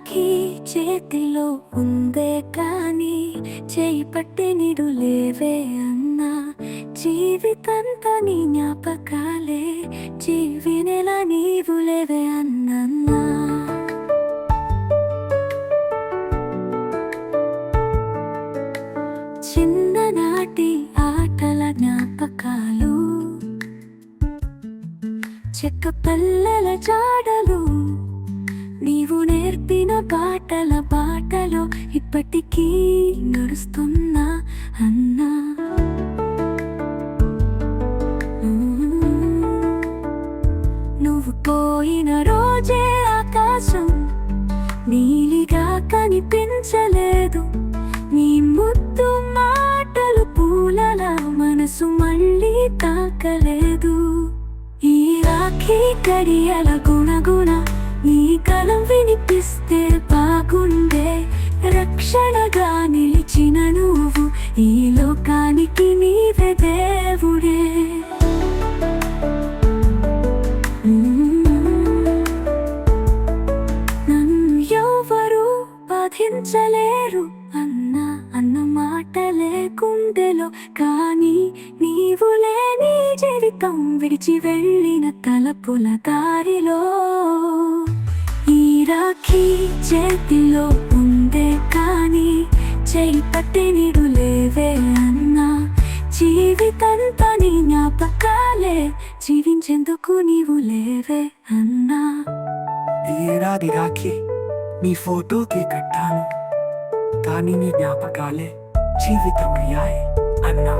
రాఖీ చేతిలో ఉందే కానీ చేయి పట్టి నిడు లేవే అన్నా జీవితంతా నీ జ్ఞాపకాలే జీవినెలా నీవు లేవే అన్నన్నా చిన్ననాటి ఆటల జ్ఞాపకాలు చెక్క పల్లెల జాడలు నీవు నేర్పిన పాటల బాటలో ఇప్పటికీ నడుస్తున్నా అన్నా నువ్వు పోయిన రోజే ఆకాశం నీలిగా కనిపించలేదు నీ ముద్దు మాటలు పూలలా మనసు మళ్ళీ తాకలేదు ఈ రాఖీ గడియల గుణగుణ నీ కలం వినిపిస్తే బాగుండే రక్షణగా నిలిచిన నువ్వు ఈ లోకానికి నీవే దేవుడే నన్ను ఎవరు బాధించలేరు అన్న మాటలే గుండెలో కానీ నీవు లేని జీవితం విడిచి వెళ్ళిన తలపుల దారిలో ఈ రాఖీ చేతిలో ఉందే కానీ చేయి పట్టి నీడు లేవే అన్నా జీవితంతా నీ జ్ఞాపకాలే జీవించేందుకు నీవు లేవే అన్నా ఏడాది రాఖీ నీ ఫోటోకి కట్టాను కానీ నీ జ్ఞాపకాలే జీవితం అయ్యాయి అన్నా